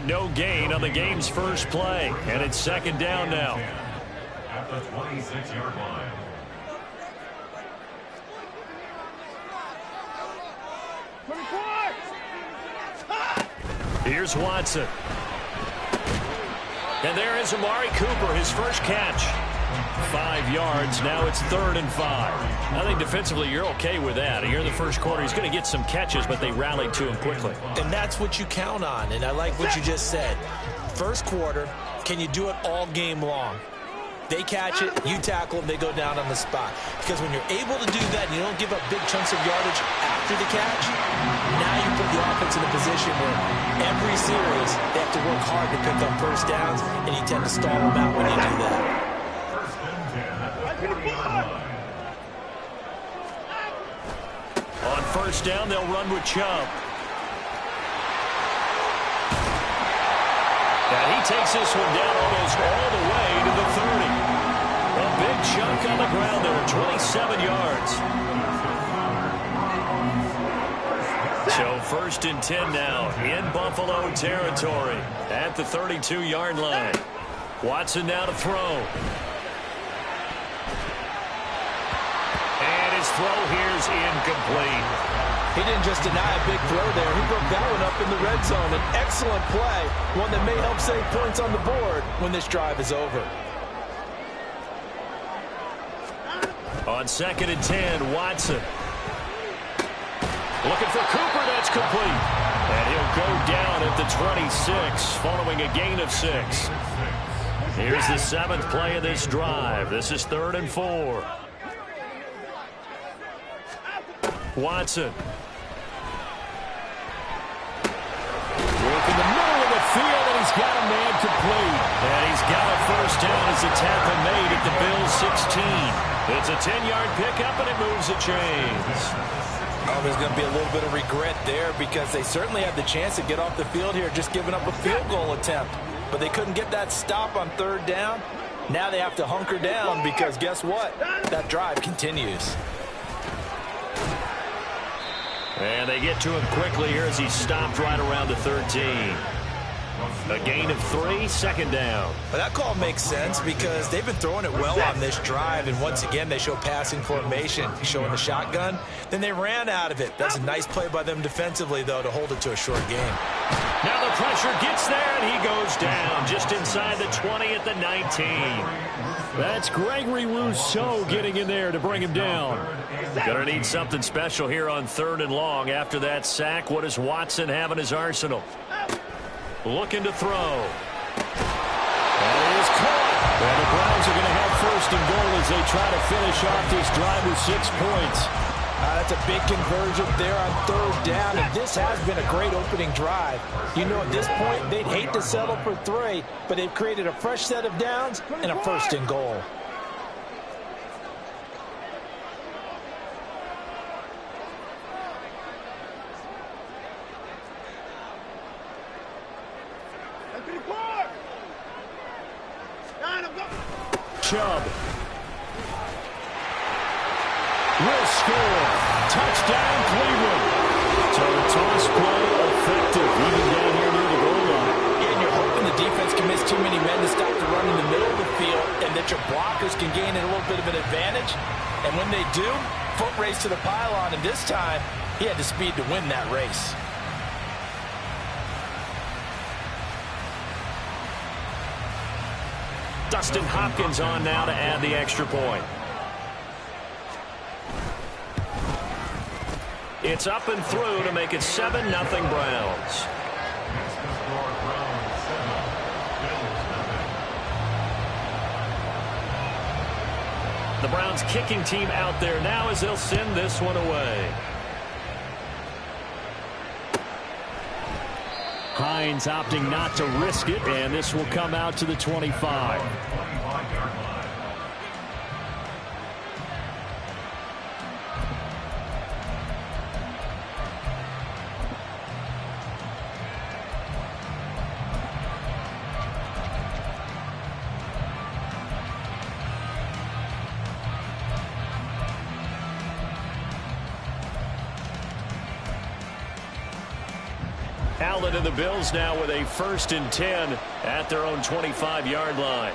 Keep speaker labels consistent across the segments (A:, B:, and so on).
A: And no gain on the game's first play. And it's second down now.
B: At the 26-yard line.
A: Here's Watson. And there is Amari Cooper, his first catch. 5 yards. Now it's 3rd and 5. I think defensively you're okay with that. Here in the first quarter, he's going to get some catches, but they rallied to him quickly.
C: And that's what you count on, and I like what you just said. First quarter, can you do it all game long? They catch it, you tackle them, they go down on the spot. Because when you're able to do that and you don't give up big chunks of yardage after the catch, now you put the offense in a position where every series they have to work hard to pick up first downs, and you tend to stall them out when you do that.
A: On first down, they'll run with Chubb. And he takes this one down almost all the way to the 30. A big chunk on the ground there, 27 yards. So 1st and 10 now in Buffalo territory at the 32-yard line. Watson now to throw. And his throw here's incomplete.
C: He didn't just deny a big throw there. He broke that one up in the red zone. An excellent play, one that may help save points on the board when this drive is over.
A: On 2nd and 10, Watson. Looking for Cooper, that's complete. And he'll go down at the 26 following a gain of 6. Here's the 7th play of this drive. This is 3rd and 4. Watson. Work in the middle of the field, and he's got a man complete. And he's got a first down as the tackle made at the Bills' 16. It's a 10-yard pickup, and it moves the chains.
C: Oh, there's going to be a little bit of regret there because they certainly had the chance to get off the field here, just giving up a field goal attempt. But they couldn't get that stop on 3rd down. Now they have to hunker down because guess what? That drive continues.
A: And they get to him quickly here as he stopped right around the 13. A gain of 3, 2nd down.
C: But that call makes sense because they've been throwing it well on this drive, and once again they show passing formation, showing the shotgun. Then they ran out of it. That's a nice play by them defensively, though, to hold it to a short game.
A: Now the pressure gets there, and he goes down just inside the 20 at the 19. That's Gregory Rousseau getting in there to bring him down. Gonna need something special here on 3rd and long after that sack. What does Watson have in his arsenal? Looking to throw. That is caught. And the Browns are going to have 1st and goal as they try to finish off this drive with 6 points.
C: That's a big conversion there on 3rd down, and this has been a great opening drive. You know, at this point, they'd hate to settle for 3, but they've created a fresh set of downs and a 1st and goal.
A: Chubb will score. Touchdown, Cleveland. So the toss play effective, even down here near the goal line.
C: And you're hoping the defense can miss too many men to stop the run in the middle of the field, and that your blockers can gain a little bit of an advantage. And when they do, foot race to the pylon, and this time he had the speed to win that race.
A: Dustin Hopkins on now to add the extra point. It's up and through to make it 7-0 Browns. The Browns kicking team out there now as they'll send this one away. Hines opting not to risk it, and this will come out to the 25. Allen and the Bills now with a 1st and 10 at their own 25-yard line.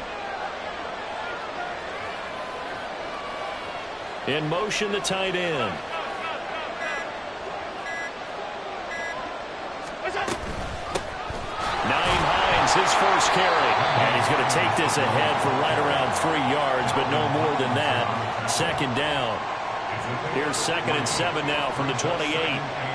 A: In motion, the tight end. Nyheim Hines, his first carry. And he's going to take this ahead for right around 3 yards, but no more than that. 2nd down. Here's 2nd and 7 now from the 28.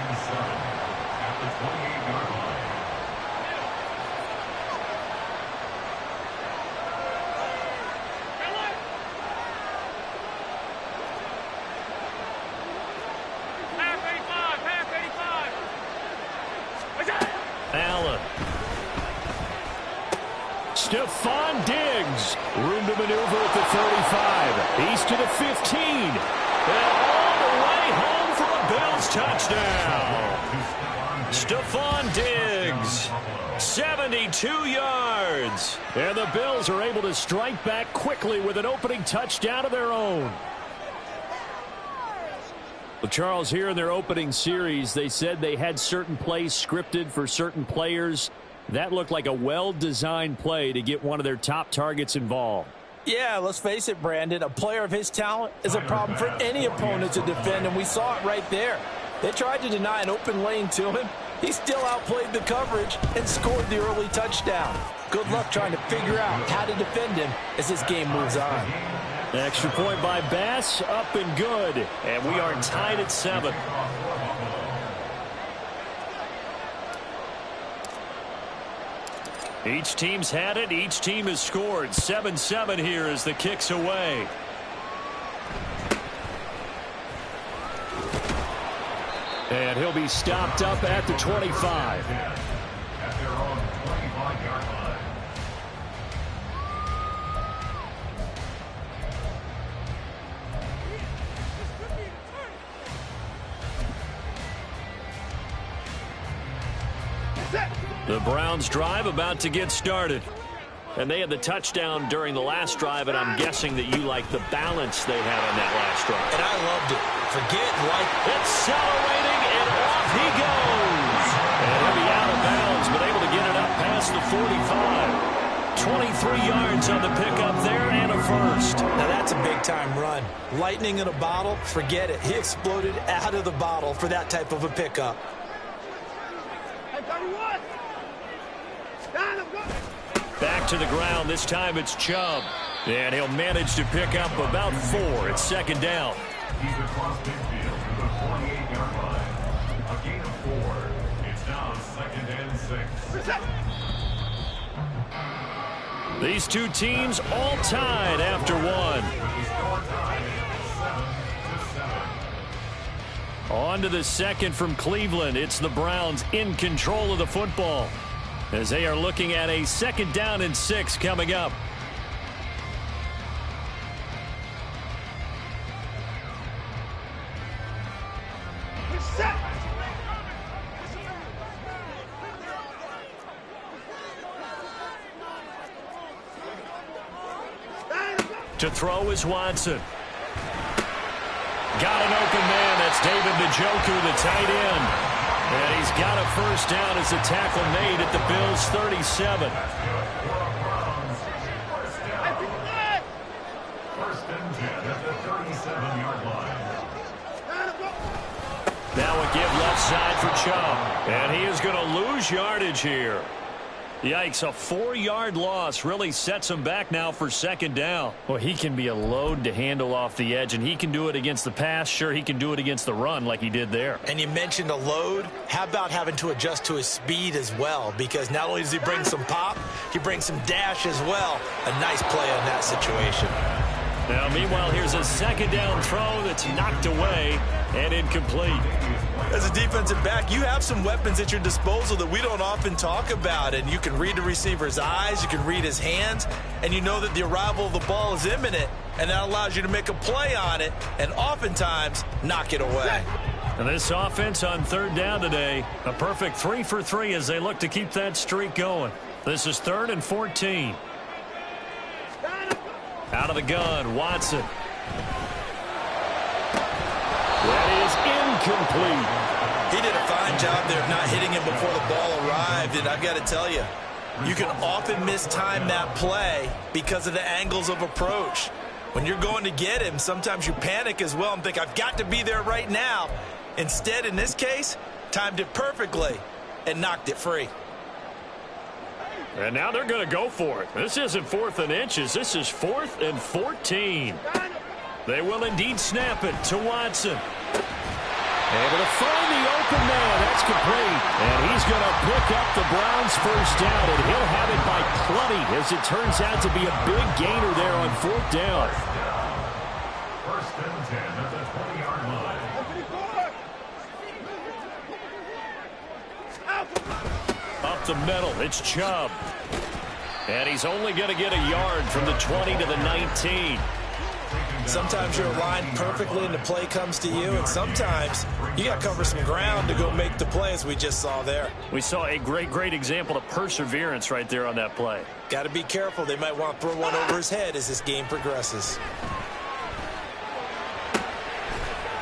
A: Allen. Stephon Diggs. Room to maneuver at the 35. He's to the 15. And all the way home for a Bills touchdown. Stephon Diggs. 72 yards. And the Bills are able to strike back quickly with an opening touchdown of their own. Well, Charles, here in their opening series, they said they had certain plays scripted for certain players. That looked like a well-designed play to get one of their top targets involved.
C: Yeah, let's face it, Brandon. A player of his talent is a problem for any opponent to defend, and we saw it right there. They tried to deny an open lane to him. He still outplayed the coverage and scored the early touchdown. Good luck trying to figure out how to defend him as this game moves on.
A: Extra point by Bass, up and good. And we are tied at 7. Each team's had it. Each team has scored. 7-7 here as the kick's away. And he'll be stopped up at the 25.
B: At their own 25-yard line.
A: The Browns drive about to get started. And they had the touchdown during the last drive, and I'm guessing that you like the balance they had on that last drive.
C: And I loved it. Forget like
A: accelerating, and off he goes. And he'll be out of bounds, but able to get it up past the 45. 23 yards on the pickup there and a first.
C: Now that's a big-time run. Lightning in a bottle, forget it. He exploded out of the bottle for that type of a pickup.
A: Back to the ground. This time it's Chubb. And he'll manage to pick up about 4. It's 2nd down.
B: He's across midfield to the 48-yard line. A gain of 4. It's now 2nd and 6.
A: These two teams all tied after 1. On to the 2nd from Cleveland. It's the Browns in control of the football as they are looking at a 2nd down and 6 coming up. To throw is Watson. Got an open man. That's David Njoku, the tight end. And he's got a first down as a tackle made at the Bills' 37.
B: First and 10 at the 37-yard line.
A: Now a give left side for Chubb. And he is going to lose yardage here. Yikes, a 4-yard loss really sets him back now for 2nd down. Well, he can be a load to handle off the edge, and he can do it against the pass. Sure, he can do it against the run like he did there.
C: And you mentioned a load. How about having to adjust to his speed as well? Because not only does he bring some pop, he brings some dash as well. A nice play on that situation.
A: Now, meanwhile, here's a 2nd down throw that's knocked away and incomplete.
C: As a defensive back, you have some weapons at your disposal that we don't often talk about, and you can read the receiver's eyes, you can read his hands, and you know that the arrival of the ball is imminent, and that allows you to make a play on it and oftentimes knock it away.
A: And this offense on 3rd down today, a perfect 3 for 3 as they look to keep that streak going. This is 3rd and 14. Out of the gun, Watson. That is incomplete.
C: He did a fine job there of not hitting him before the ball arrived, and I've got to tell you, you can often mistime that play because of the angles of approach. When you're going to get him, sometimes you panic as well and think, I've got to be there right now. Instead, in this case, timed it perfectly and knocked it free.
A: And now they're going to go for it. This isn't 4th and inches. This is 4th and 14. They will indeed snap it to Watson. Able to find the open man. That's complete. And he's going to pick up the Browns' first down, and he'll have it by plenty, as it turns out to be a big gainer there on 4th down.
B: First and 10 at the 20-yard line.
A: Up the middle, it's Chubb. And he's only going to get a yard from the 20 to the 19.
C: Sometimes you're aligned perfectly and the play comes to you, and sometimes you got to cover some ground to go make the play, as we just saw there.
A: We saw a great example of perseverance right there on that play.
C: Got to be careful. They might want to throw one over his head as this game progresses.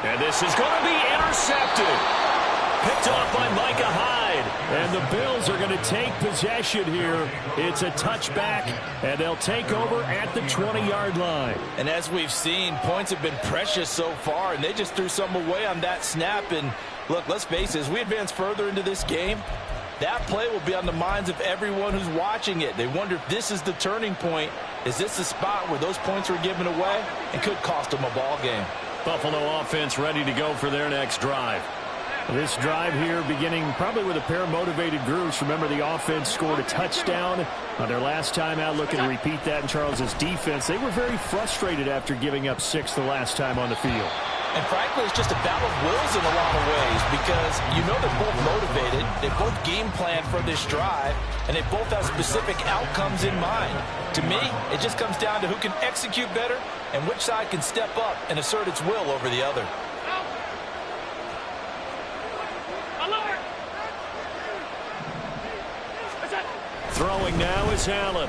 A: And this is going to be intercepted. Picked off by Micah Hyde. And the Bills are going to take possession here. It's a touchback, and they'll take over at the 20-yard line.
C: And as we've seen, points have been precious so far, and they just threw some away on that snap. And look, let's face it, as we advance further into this game, that play will be on the minds of everyone who's watching it. They wonder if this is the turning point. Is this the spot where those points were given away and could cost them a ball game?
A: Buffalo offense ready to go for their next drive. This drive here beginning probably with a pair of motivated groups. Remember, the offense scored a touchdown on their last time out, looking to repeat that in Charles's defense. They were very frustrated after giving up 6 the last time on the field.
C: And frankly, it's just a battle of wills in a lot of ways, because you know they're both motivated, they both game plan for this drive, and they both have specific outcomes in mind. To me, it just comes down to who can execute better and which side can step up and assert its will over the other.
A: Throwing now is Allen.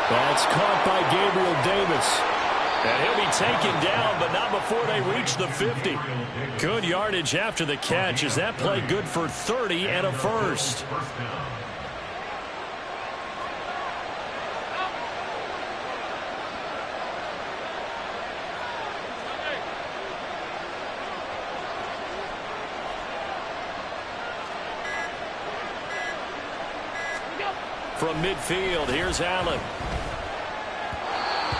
A: That's caught by Gabriel Davis. And he'll be taken down, but not before they reach the 50. Good yardage after the catch. Is that play good for 30 and a first? From midfield, here's Allen.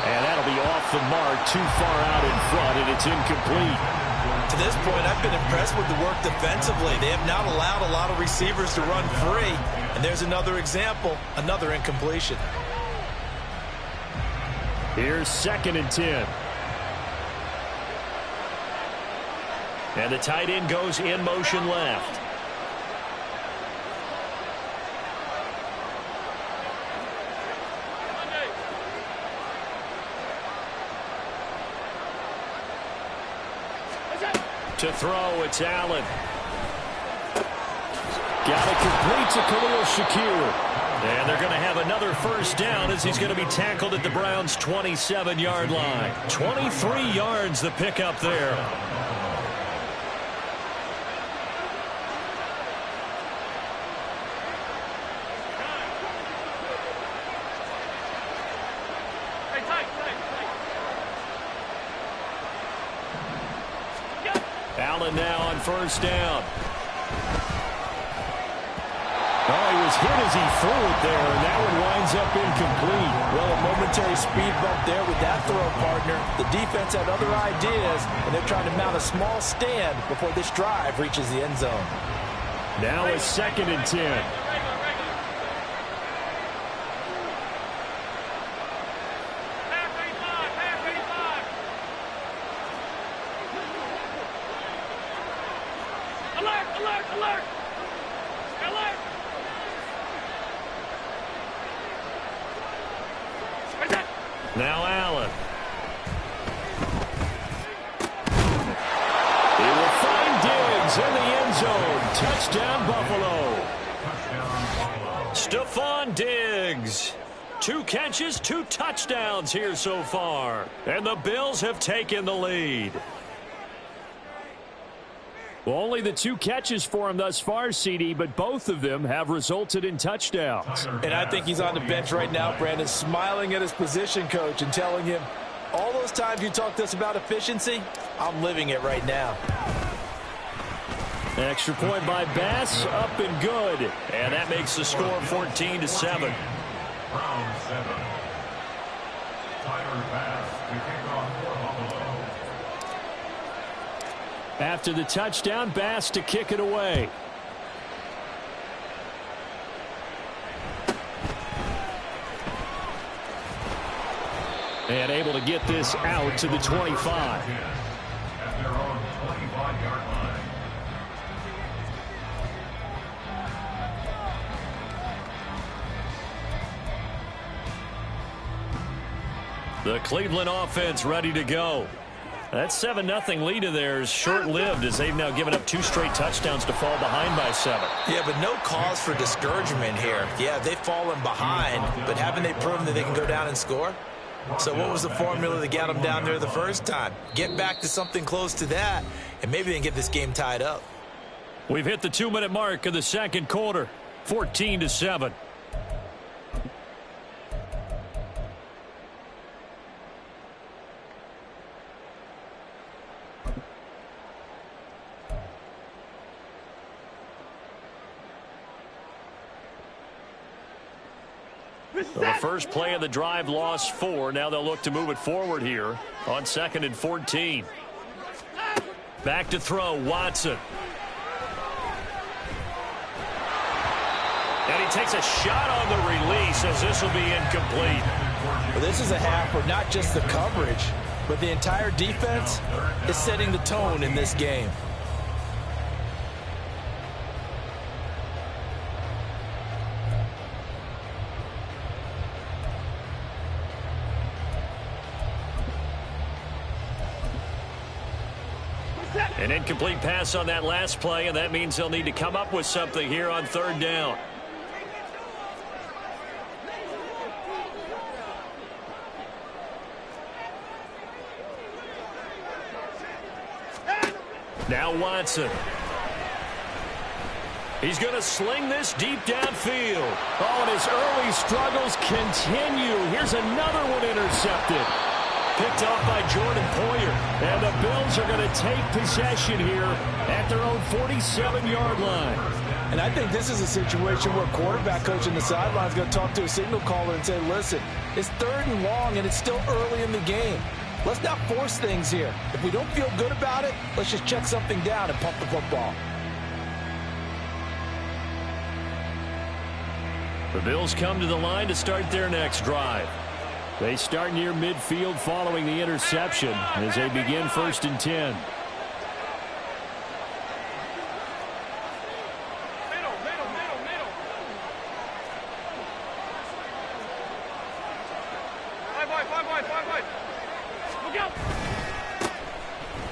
A: And that'll be off the mark, too far out in front, and it's incomplete.
C: To this point, I've been impressed with the work defensively. They have not allowed a lot of receivers to run free. And there's another example, another incompletion.
A: Here's 2nd and 10. And the tight end goes in motion left. To throw, it's Allen. Got it complete to Khalil Shakir. And they're going to have another first down as he's going to be tackled at the Browns' 27-yard line. 23 yards the pickup there. Allen now on first down. Oh, he was hit as he threw it there, and that one winds up incomplete.
C: Well, a momentary speed bump there with that throw, partner. The defense had other ideas, and they're trying to mount a small stand before this drive reaches the end zone.
A: Now it's 2nd and 10. Now Allen. He will find Diggs in the end zone. Touchdown, Buffalo. Stephon Diggs. 2 catches, 2 touchdowns here so far. And the Bills have taken the lead. Well, only the 2 catches for him thus far, CD, but both of them have resulted in touchdowns.
C: And I think he's on the bench right now, Brandon, smiling at his position coach and telling him, all those times you talked to us about efficiency, I'm living it right now.
A: Extra point by Bass, up and good. And that makes the score 14-7.
B: Round 7. Tyler Bass to kick off for Buffalo.
A: After the touchdown, Bass to kick it away. And able to get this out to the 25.
B: At their own 25-yard line.
A: The Cleveland offense ready to go. That 7-0 lead of theirs short-lived as they've now given up 2 straight touchdowns to fall behind by 7.
C: Yeah, but no cause for discouragement here. Yeah, they've fallen behind, but haven't they proven that they can go down and score? So what was the formula that got them down there the first time? Get back to something close to that, and maybe they can get this game tied up.
A: We've hit the 2-minute mark of the second quarter, 14-7. So the first play of the drive lost 4. Now they'll look to move it forward here on 2nd and 14. Back to throw, Watson. And he takes a shot on the release as this will be incomplete.
C: Well, this is a half where not just the coverage, but the entire defense is setting the tone in this game.
A: An incomplete pass on that last play, and that means they'll need to come up with something here on 3rd down. Now Watson. He's going to sling this deep downfield. Oh, and his early struggles continue. Here's another one intercepted. Picked off by Jordan Poyer. And the Bills are going to take possession here at their own 47-yard line.
C: And I think this is a situation where quarterback coach in the sideline is going to talk to a signal caller and say, listen, it's 3rd and long and it's still early in the game. Let's not force things here. If we don't feel good about it, let's just check something down and pump the football.
A: The Bills come to the line to start their next drive. They start near midfield following the interception as they begin 1st and 10.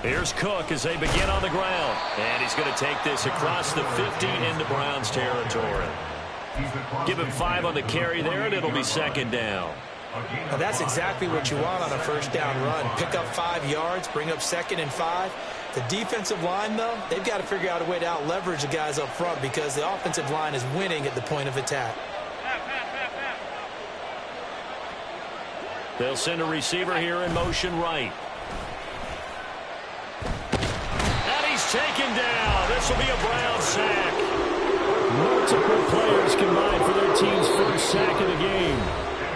A: Here's Cook as they begin on the ground. And he's going to take this across the 50 into Browns territory. Give him 5 on the carry there, and it'll be 2nd down.
C: Now that's exactly what you want on a 1st down run. Pick up 5 yards, bring up 2nd and 5. The defensive line, though, they've got to figure out a way to out-leverage the guys up front because the offensive line is winning at the point of attack.
A: They'll send a receiver here in motion right. And he's taken down. This will be a Brown sack. Multiple players combined for their team's first sack of the game.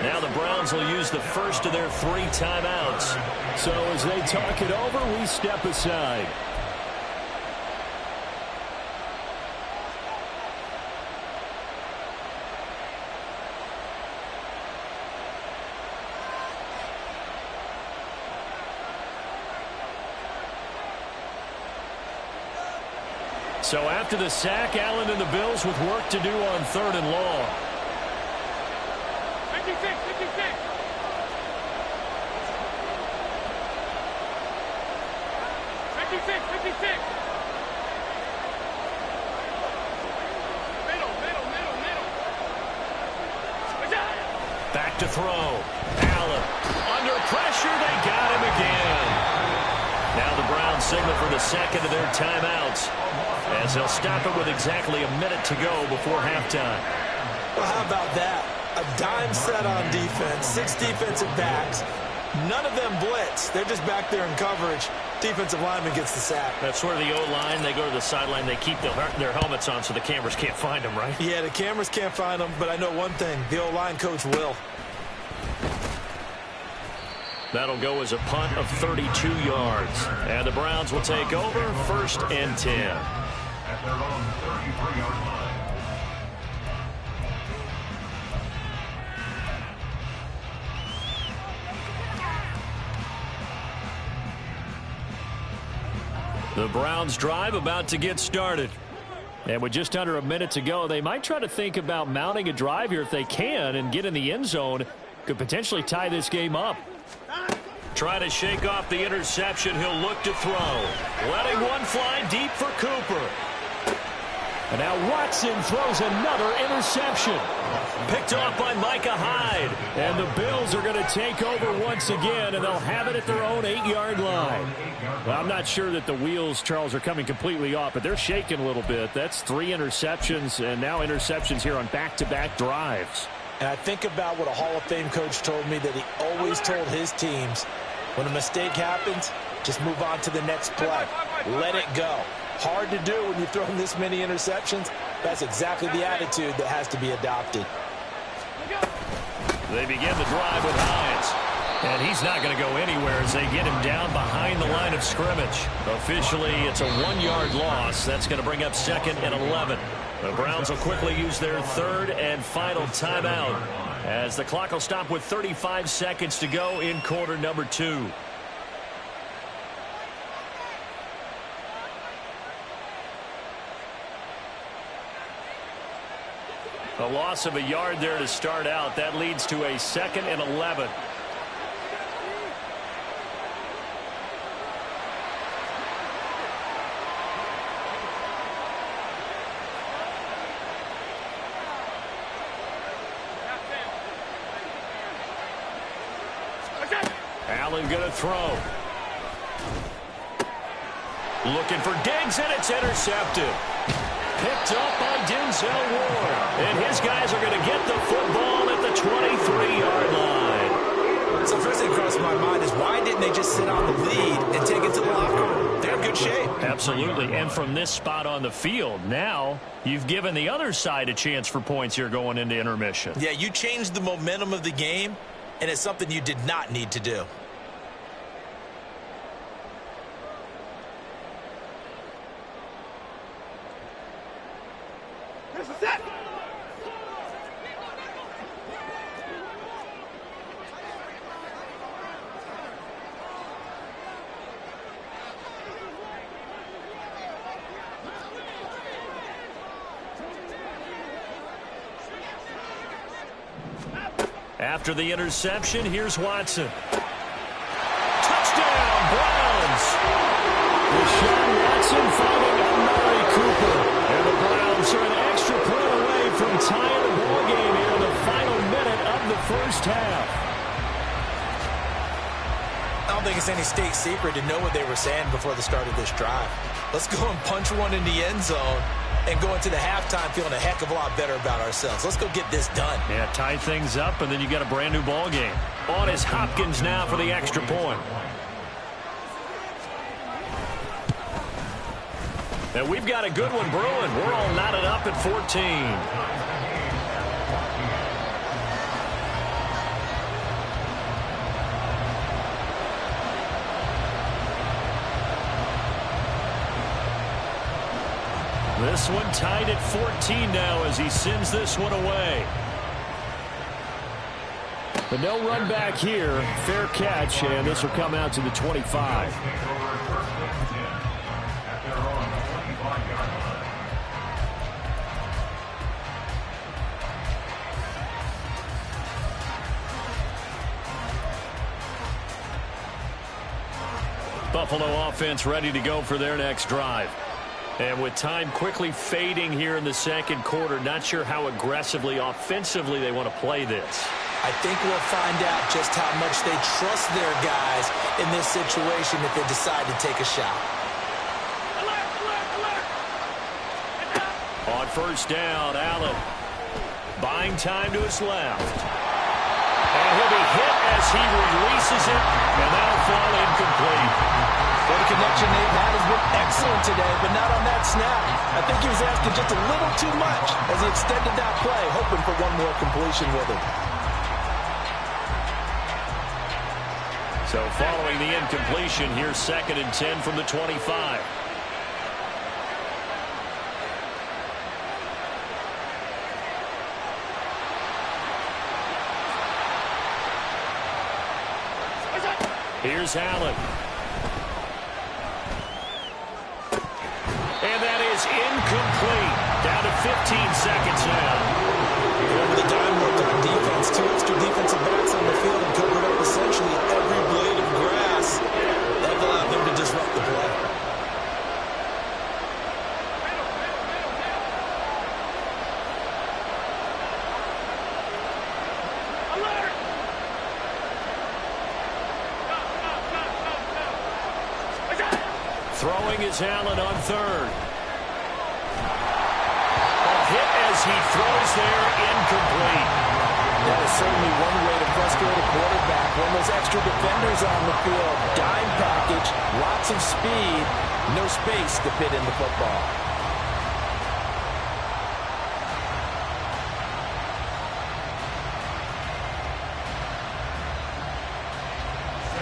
A: Now the Browns will use the first of their 3 timeouts. So as they talk it over, we step aside. So after the sack, Allen and the Bills with work to do on 3rd and long.
D: 56. 56. Middle.
A: Back to throw. Allen under pressure. They got him again. Now the Browns signal for the second of their timeouts, as they'll stop it with exactly a minute to go before halftime.
C: Well, how about that? A dime set on defense, 6 defensive backs. None of them blitz. They're just back there in coverage. Defensive lineman gets the sack.
A: That's where the O-line, they go to the sideline, they keep their helmets on so the cameras can't find them, right?
C: Yeah, the cameras can't find them, but I know one thing. The O-line coach will.
A: That'll go as a punt of 32 yards. And the Browns will take over, 1st and 10.
B: At their own 33-yard line.
A: The Browns drive about to get started. And with just under a minute to go, they might try to think about mounting a drive here if they can and get in the end zone. Could potentially tie this game up. Try to shake off the interception. He'll look to throw. Letting one fly deep for Cooper. And now Watson throws another interception. Picked off by Micah Hyde. And the Bills are going to take over once again, and they'll have it at their own 8-yard line. Well, I'm not sure that the wheels, Charles, are coming completely off, but they're shaking a little bit. That's 3 interceptions, and now interceptions here on back-to-back drives.
C: And I think about what a Hall of Fame coach told me, that he always told his teams, when a mistake happens, just move on to the next play. Let it go. Hard to do when you've thrown this many interceptions. That's exactly the attitude that has to be adopted.
A: They begin the drive with Hines. And he's not going to go anywhere as they get him down behind the line of scrimmage. Officially, it's a 1-yard loss. That's going to bring up 2nd and 11. The Browns will quickly use their 3rd and final timeout, as the clock will stop with 35 seconds to go in quarter number 2. A loss of a yard there to start out. That leads to a 2nd and 11. Allen going to throw. Looking for Diggs, and it's intercepted. Picked up by Denzel Ward. And his guys are going to get the football at the 23-yard line.
C: So first thing crossed my mind is, why didn't they just sit on the lead and take it to the locker room? They're in good shape.
A: Absolutely. And from this spot on the field, now you've given the other side a chance for points here going into intermission.
C: Yeah, you changed the momentum of the game, and it's something you did not need to do.
A: After the interception, here's Watson. Touchdown, Browns! Deshaun Watson finding Amari Cooper. And the Browns are an extra point away from tying the ball game here in the final minute of the first half.
C: I don't think it's any state secret to know what they were saying before the start of this drive. Let's go and punch one in the end zone and go into the halftime feeling a heck of a lot better about ourselves. Let's go get this done.
A: Yeah, tie things up, and then you got a brand new ball game. On is Hopkins now for the extra point. And we've got a good one brewing. We're all knotted up at 14. This one tied at 14 now as he sends this one away. But no run back here. Fair catch, and this will come out to the 25. Buffalo offense ready to go for their next drive. And with time quickly fading here in the second quarter, not sure how aggressively, offensively they want to play this.
C: I think we'll find out just how much they trust their guys in this situation if they decide to take a shot.
A: first down. Allen buying time to his left. And he'll be hit as he releases it, and that'll fall incomplete.
C: Well, the connection they've had has been excellent today, but not on that snap. I think he was asking just a little too much as he extended that play, hoping for one more completion with him.
A: So following the incompletion, here's 2nd and 10 from the 25. Here's Allen. And that is incomplete. Down to 15 seconds now.
C: Over the dime worked on defense. 2 extra defensive backs on the field and covered up essentially every blade of grass. That allowed them to disrupt the play.
A: Throwing is Allen on 3rd. A hit as he throws there, incomplete.
C: That is certainly one way to frustrate a quarterback. When those extra defenders on the field, dime package, lots of speed, no space to fit in the football.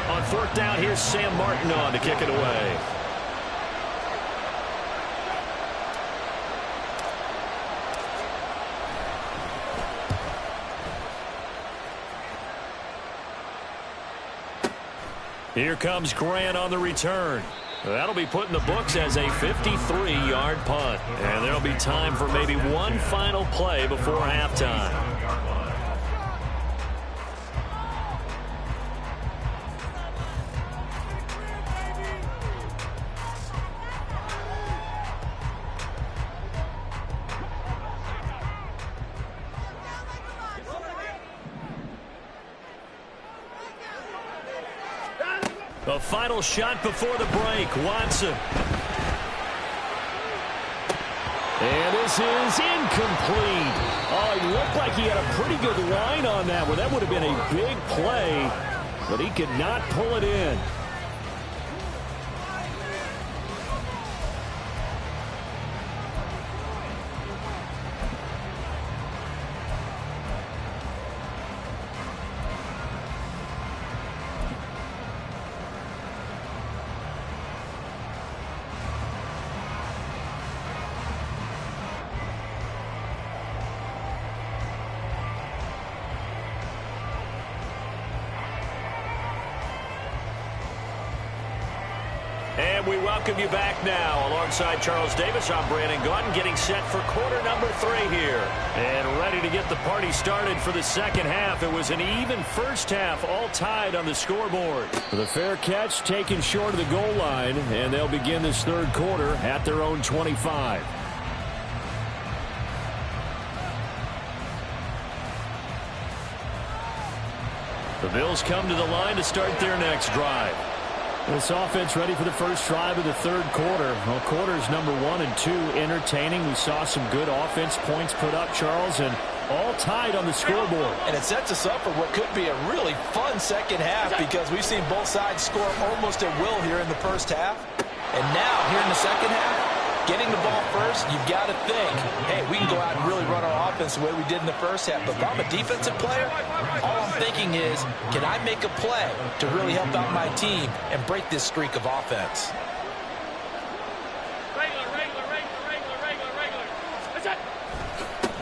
A: On 4th down, here's Sam Martin on to kick it away. Here comes Grant on the return. That'll be put in the books as a 53-yard punt. And there'll be time for maybe one final play before halftime. A final shot before the break. Watson. And this is incomplete. Oh, he looked like he had a pretty good line on that one. That would have been a big play, but he could not pull it in. And we welcome you back now. Alongside Charles Davis, I'm Brandon Gaudin, getting set for quarter number 3 here. And ready to get the party started for the second half. It was an even first half, all tied on the scoreboard. The fair catch taken short of the goal line, and they'll begin this third quarter at their own 25. The Bills come to the line to start their next drive. This offense ready for the first drive of the third quarter. Well, quarters number 1 and 2 entertaining. We saw some good offense points put up, Charles, and all tied on the scoreboard.
C: And it sets us up for what could be a really fun second half because we've seen both sides score almost at will here in the first half. And now, here in the second half, getting the ball first, you've got to think, hey, we can go out and really run our offense the way we did in the first half. But if I'm a defensive player, all I'm thinking is, can I make a play to really help out my team and break this streak of offense?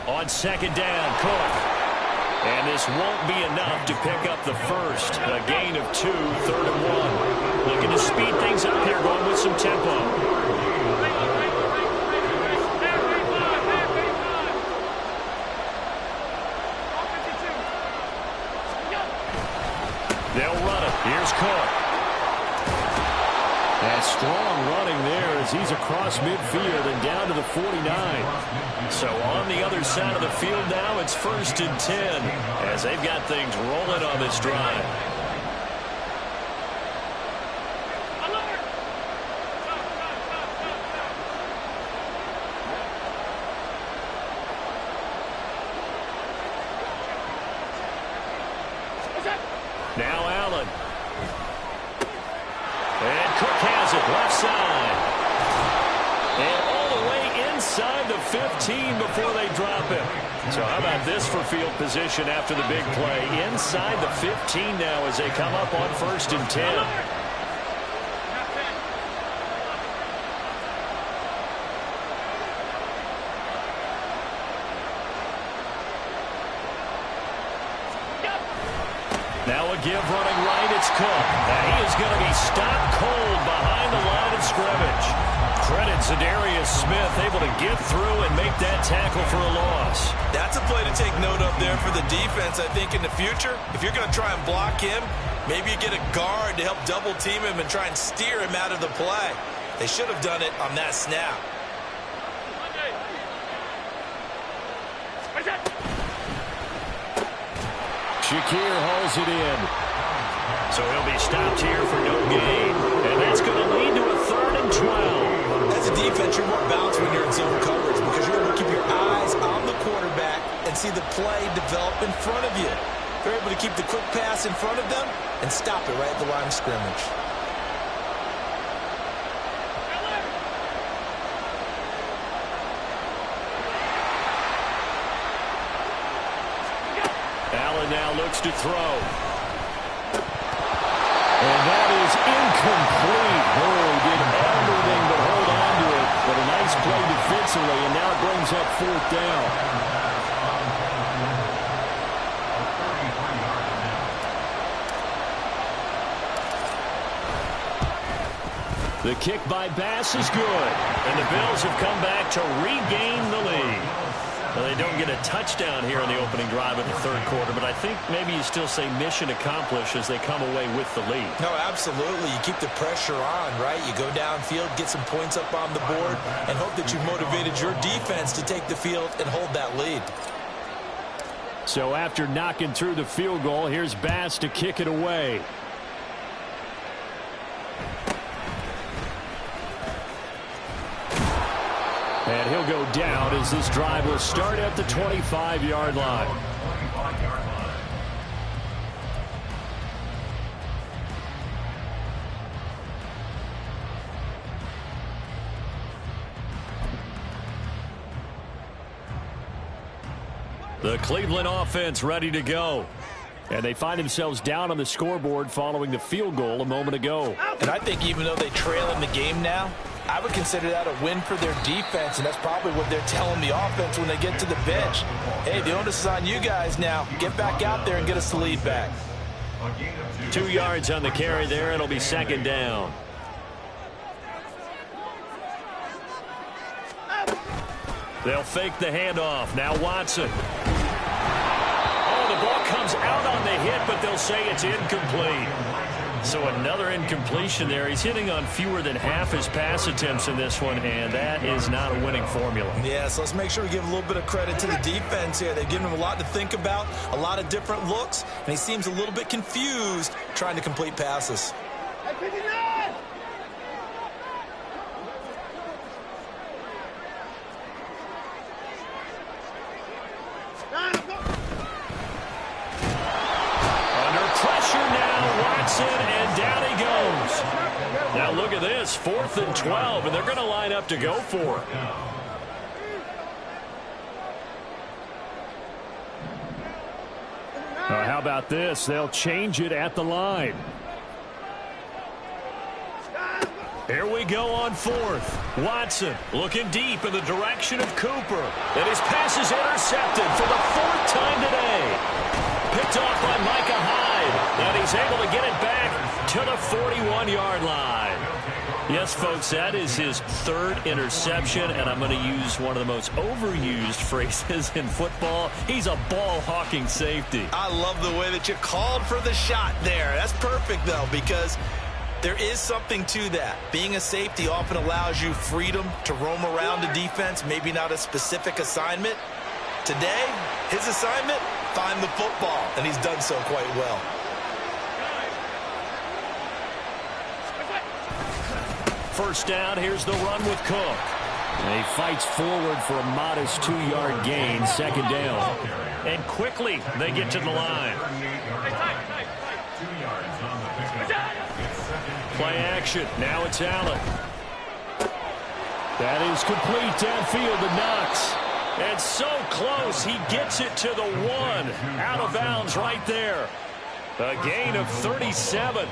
A: On second down, Cook. And this won't be enough to pick up the first. A gain of 2, 3rd and 1. Looking to speed things up here, going with some tempo. They'll run it. Here's Cook. That strong running there as he's across midfield and down to the 49. So on the other side of the field now, it's 1st and 10 as they've got things rolling on this drive. side. And all the way inside the 15 before they drop him. So how about this for field position after the big play? Inside the 15 now as they come up on 1st and 10. Now a give running right, it's Cook. And he is going to be stopped cold behind the line of scrimmage. Credit Zadarius Smith, able to get through and make that tackle for a loss.
C: That's a play to take note of there for the defense, I think, in the future. If you're going to try and block him, maybe you get a guard to help double team him and try and steer him out of the play. They should have done it on that snap.
A: Shakir hauls it in. So he'll be stopped here for no gain. And that's going to lead to a 3rd and 12.
C: As a defense, you're more balanced when you're in zone coverage because you're able to keep your eyes on the quarterback and see the play develop in front of you. They're able to keep the quick pass in front of them and stop it right at the line of scrimmage.
A: Allen now looks to throw. And that is incomplete. Oh, did everything but hold on to it. But a nice play defensively, and now it brings up 4th down. The kick by Bass is good. And the Bills have come back to regain the lead. Well, they don't get a touchdown here in the opening drive of the 3rd quarter, but I think maybe you still say mission accomplished as they come away with the lead.
C: No, absolutely. You keep the pressure on, right? You go downfield, get some points up on the board, and hope that you've motivated your defense to take the field and hold that lead.
A: So after knocking through the field goal, here's Bass to kick it away. And he'll go down as this drive will start at the 25-yard line. The Cleveland offense ready to go. And they find themselves down on the scoreboard following the field goal a moment ago.
C: And I think even though they trail in the game now, I would consider that a win for their defense, and that's probably what they're telling the offense when they get to the bench. Hey, the onus is on you guys now. Get back out there and get us the lead back.
A: 2 yards on the carry there. It'll be 2nd down. They'll fake the handoff. Now Watson. Oh, the ball comes out on the hit, but they'll say it's incomplete. So another incompletion there. He's hitting on fewer than half his pass attempts in this one, and that is not a winning formula.
C: Yeah, so let's make sure we give a little bit of credit to the defense here. They've given him a lot to think about, a lot of different looks, and he seems a little bit confused trying to complete passes.
A: And down he goes. Now look at this, 4th and 12, and they're going to line up to go for it. How about this? They'll change it at the line. Here we go on 4th. Watson looking deep in the direction of Cooper. And his pass is intercepted for the 4th time today. Picked off by Micah Hyde. And he's able to get it back to the 41-yard line. Yes, folks, that is his 3rd interception, and I'm going to use one of the most overused phrases in football. He's a ball-hawking safety.
C: I love the way that you called for the shot there. That's perfect, though, because there is something to that. Being a safety often allows you freedom to roam around the defense, maybe not a specific assignment. Today, his assignment, find the football, and he's done so quite well.
A: First down, here's the run with Cook. And he fights forward for a modest 2-yard gain, 2nd down. And quickly, they get to the line. Play action. Now it's Allen. That is complete downfield to Knox. And so close, he gets it to the 1. Out of bounds right there. A gain of 37.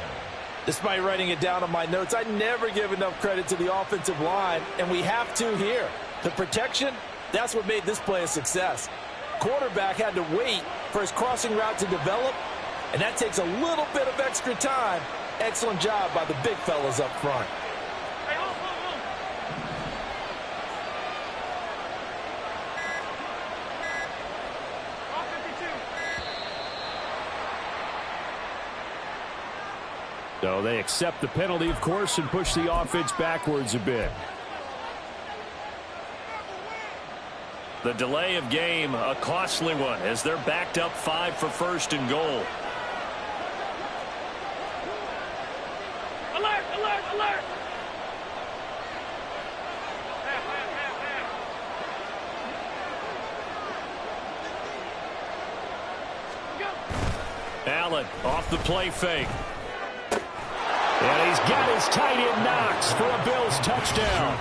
C: Despite writing it down on my notes, I never give enough credit to the offensive line, and we have to here. The protection, that's what made this play a success. Quarterback had to wait for his crossing route to develop, and that takes a little bit of extra time. Excellent job by the big fellas up front.
A: So they accept the penalty, of course, and push the offense backwards a bit. The delay of game, a costly one, as they're backed up 5 for first and goal.
D: Alert, alert, alert!
A: Allen off the play fake. And he's got his tight end Knox for a Bills touchdown.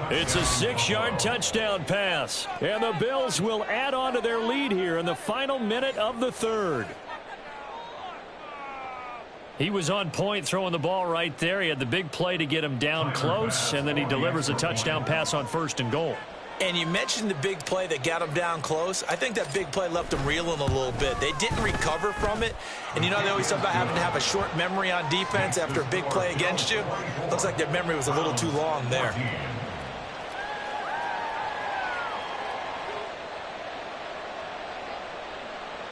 A: It's a 6-yard touchdown pass. And the Bills will add on to their lead here in the final minute of the third. He was on point throwing the ball right there. He had the big play to get him down close, and then he delivers a touchdown pass on first and goal.
C: And you mentioned the big play that got him down close. I think that big play left them reeling a little bit. They didn't recover from it. And you know they always talk about having to have a short memory on defense after a big play against you. Looks like their memory was a little too long there.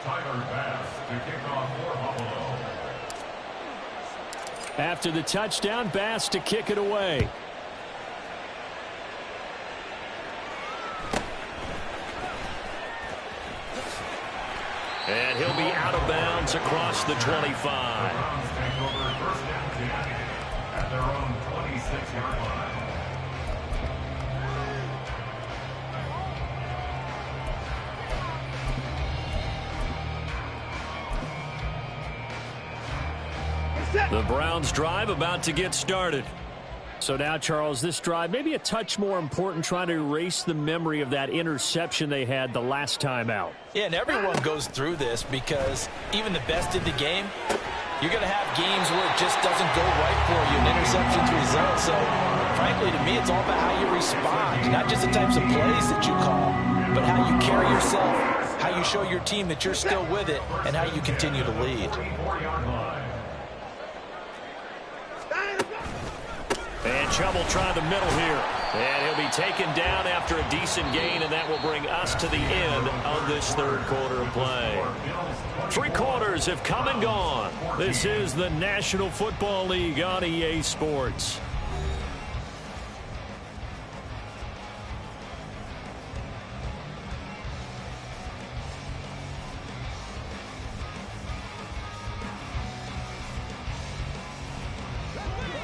B: Tyler Bass to kick off for Buffalo.
A: After the touchdown, Bass to kick it away. And he'll be out of bounds across the 25.
B: The Browns take over first down 10 at their own 26-yard line.
A: The Browns drive about to get started. So now, Charles, this drive maybe a touch more important, trying to erase the memory of that interception they had the last time out.
C: Yeah, and everyone goes through this because even the best in the game, you're going to have games where it just doesn't go right for you and interceptions result. So, frankly, to me, it's all about how you respond, not just the types of plays that you call, but how you carry yourself, how you show your team that you're still with it, and how you continue to lead.
A: And Chubb will try the middle here. And he'll be taken down after a decent gain, and that will bring us to the end of this third quarter of play. 3 quarters have come and gone. This is the National Football League on EA Sports.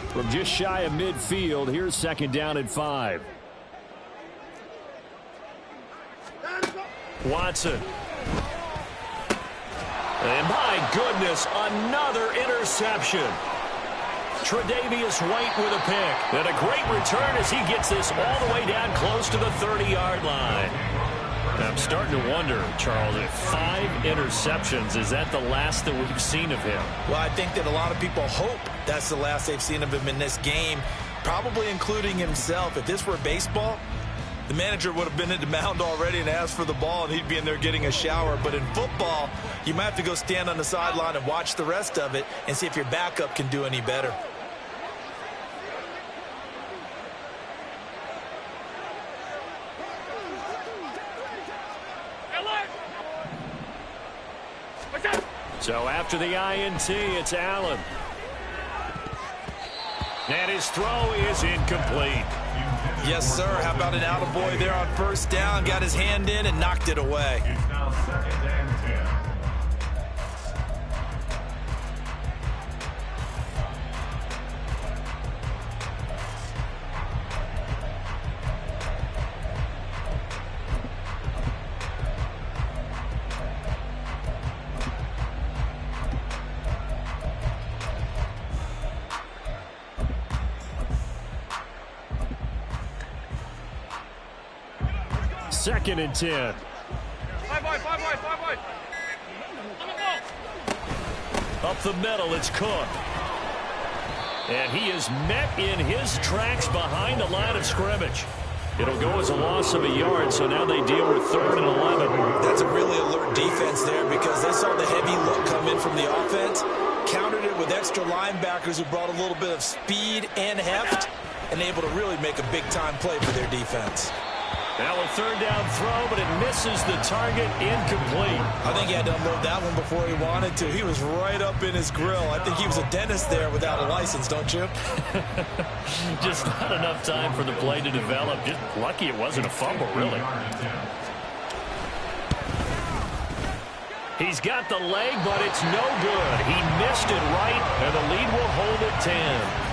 A: From just shy of midfield, here's second down and 5. Watson. And my goodness, another interception. Tre'Davious White with a pick. And a great return as he gets this all the way down close to the 30-yard line. I'm starting to wonder, Charles, if 5 interceptions, is that the last that we've seen of him?
C: Well, I think that a lot of people hope that's the last they've seen of him in this game, probably including himself. If this were baseball, the manager would have been at the mound already and asked for the ball, and he'd be in there getting a shower. But in football, you might have to go stand on the sideline and watch the rest of it and see if your backup can do any better.
A: So after the INT, it's Allen. And his throw is incomplete.
C: Yes, sir. How about an attaboy there on first down? Got his hand in and knocked it away.
B: It's now second and 10.
A: 2nd and 10. Up the middle, it's Cook. And he is met in his tracks behind the line of scrimmage. It'll go as a loss of a yard, so now they deal with 3rd and 11.
C: That's a really alert defense there because they saw the heavy look come in from the offense, countered it with extra linebackers who brought a little bit of speed and heft, and able to really make a big-time play for their defense.
A: Now a 3rd down throw, but it misses the target, incomplete.
C: I think he had to unload that one before he wanted to. He was right up in his grill. I think he was a dentist there without a license, don't you?
A: Just not enough time for the play to develop. Just lucky it wasn't a fumble, really. He's got the leg, but it's no good. He missed it right, and the lead will hold at 10.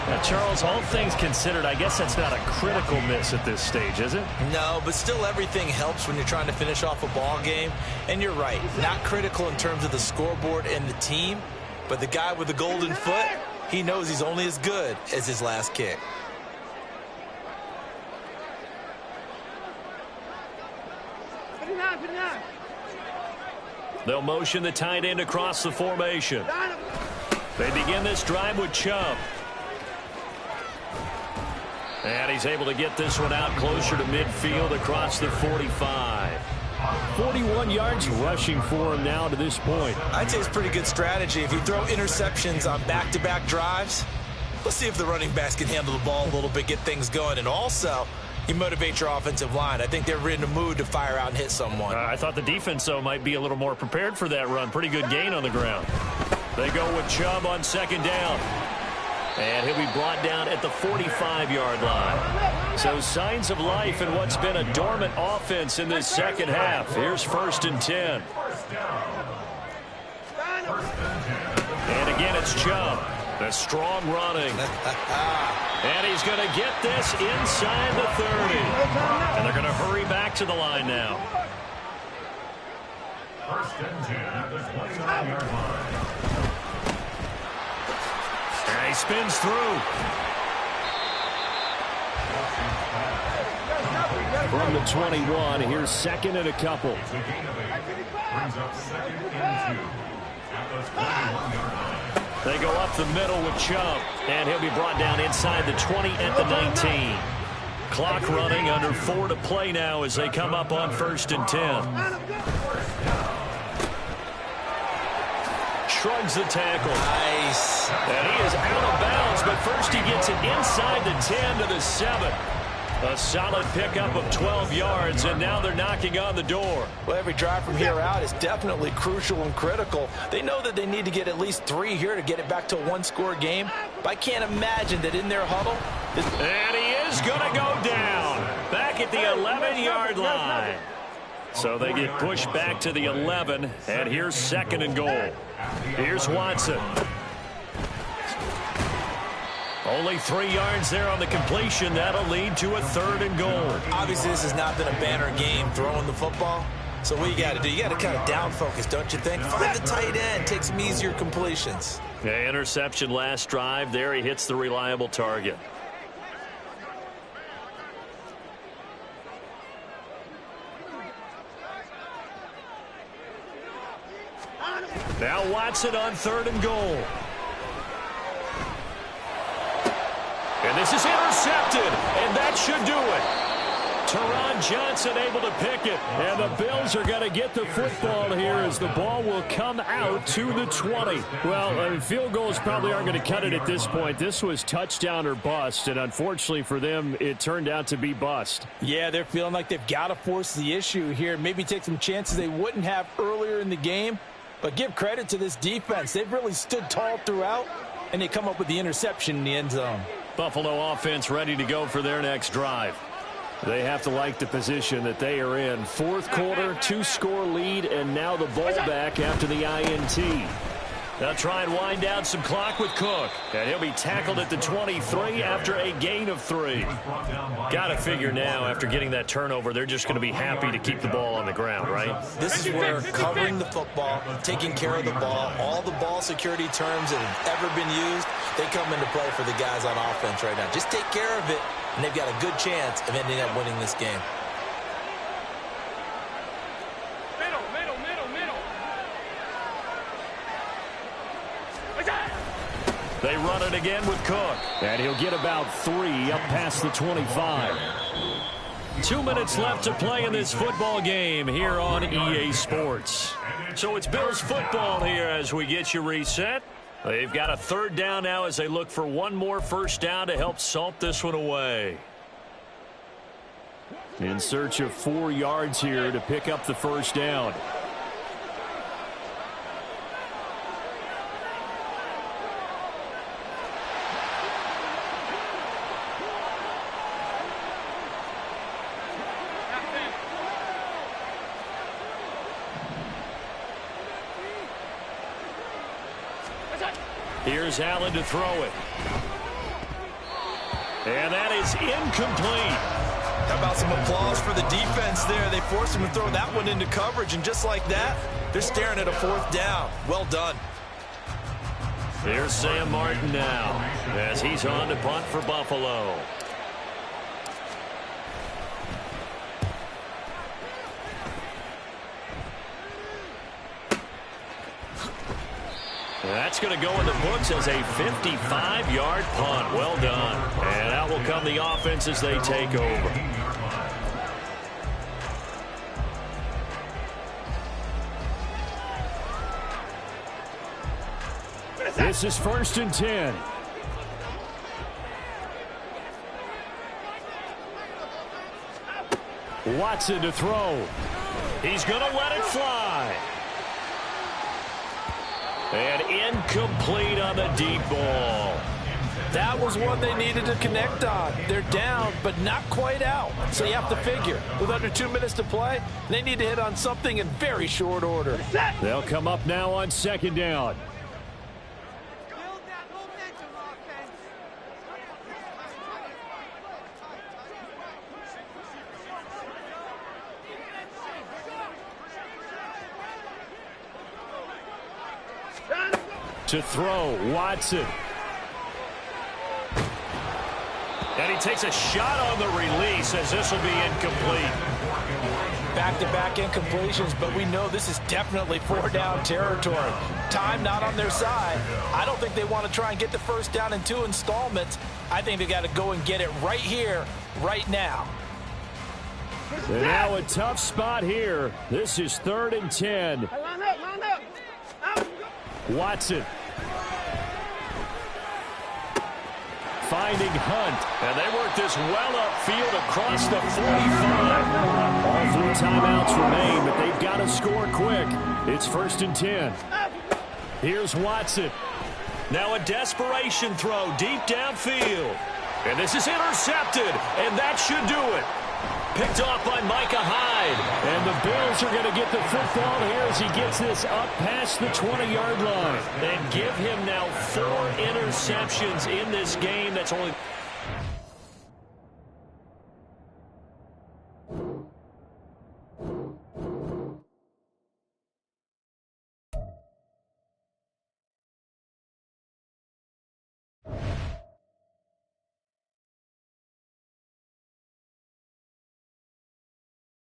A: Now, Charles, all things considered, I guess that's not a critical miss at this stage, is it?
C: No, but still everything helps when you're trying to finish off a ball game. And you're right, not critical in terms of the scoreboard and the team, but the guy with the golden foot, he knows he's only as good as his last kick.
A: They'll motion the tight end across the formation. They begin this drive with Chubb. And he's able to get this one out closer to midfield across the 45. 41 yards rushing for him now to this point.
C: I'd say it's pretty good strategy. If you throw interceptions on back-to-back drives, let's see if the running backs can handle the ball a little bit, get things going. And also, you motivate your offensive line. I think they're in the mood to fire out and hit someone.
A: I thought the defense, though, might be a little more prepared for that run. Pretty good gain on the ground. They go with Chubb on 2nd down. And he'll be brought down at the 45-yard line. So signs of life in what's been a dormant offense in this second half. Here's 1st and 10. And again, it's Chubb. The strong running. And he's going to get this inside the 30. And they're going to hurry back to the line now.
B: 1st and 10 at the 29-yard line.
A: And he spins through. From the 21, here's 2nd and a couple.
B: Brings up 2nd and 2 at the 21-yard line.
A: They go up the middle with Chubb, and he'll be brought down inside the 20 at the 19. Clock running, under 4 to play now as they come up on 1st and 10. Shrugs the tackle.
C: Nice.
A: And he is out of bounds, but first he gets it inside the 10 to the 7. A solid pickup of 12 yards, and now they're knocking on the door.
C: Well, every drive from here out is definitely crucial and critical. They know that they need to get at least 3 here to get it back to a one-score game. But I can't imagine that in their huddle.
A: And he is going to go down back at the 11-yard line. So they get pushed back to the 11, and here's 2nd and goal. Here's Watson. Only 3 yards there on the completion. That'll lead to a 3rd and goal.
C: Obviously, this has not been a banner game throwing the football. So what you got to do, you got to kind of down focus, don't you think? Find the tight end, take some easier completions.
A: Yeah, interception last drive. There he hits the reliable target. Now Watson on 3rd and goal. And this is intercepted, and that should do it. Teron Johnson able to pick it, and the Bills are going to get the football here as the ball will come out to the 20. Well, field goals probably aren't going to cut it at this point. This was touchdown or bust, and unfortunately for them, it turned out to be bust.
D: Yeah, they're feeling like they've got to force the issue here, maybe take some chances they wouldn't have earlier in the game. But give credit to this defense. They've really stood tall throughout, and they come up with the interception in the end zone.
A: Buffalo offense ready to go for their next drive. They have to like the position that they are in. 4th quarter, 2-score lead, and now the ball back after the INT. They'll try and wind down some clock with Cook. And he'll be tackled at the 23 after a gain of 3. Got to figure now, after getting that turnover, they're just going to be happy to keep the ball on the ground, right?
C: This is where covering the football, taking care of the ball, all the ball security terms that have ever been used, they come into play for the guys on offense right now. Just take care of it, and they've got a good chance of ending up winning this game.
A: They run it again with Cook. And he'll get about 3 up past the 25. 2 minutes left to play in this football game here on EA Sports. So it's Bills football here as we get you reset. They've got a 3rd down now as they look for one more first down to help salt this one away. In search of 4 yards here to pick up the first down. Here's Allen to throw it. And that is incomplete.
C: How about some applause for the defense there? They forced him to throw that one into coverage, and just like that, they're staring at a 4th down. Well done.
A: There's Sam Martin now as he's on to punt for Buffalo. That's going to go in the books as a 55-yard punt. Well done. And out will come the offense as they take over. This is 1st and 10. Watson to throw. He's going to let it fly. And incomplete on the deep ball.
D: That was one they needed to connect on. They're down, but not quite out. So you have to figure, with under 2 minutes to play, they need to hit on something in very short order.
A: They'll come up now on 2nd down. To throw, Watson. And he takes a shot on the release as this will be incomplete.
D: Back-to-back incompletions, but we know this is definitely 4-down territory. Time not on their side. I don't think they want to try and get the first down in 2 installments. I think they got to go and get it right here, right now.
A: And now a tough spot here. This is 3rd and 10. Watson. Finding Hunt. And they work this well upfield across the 45. All 3 timeouts remain, but they've got to score quick. It's 1st and 10. Here's Watson. Now a desperation throw deep downfield. And this is intercepted, and that should do it. Picked off by Micah Hyde. And the Bills are going to get the football here as he gets this up past the 20-yard line. And give him now 4 interceptions in this game. That's only...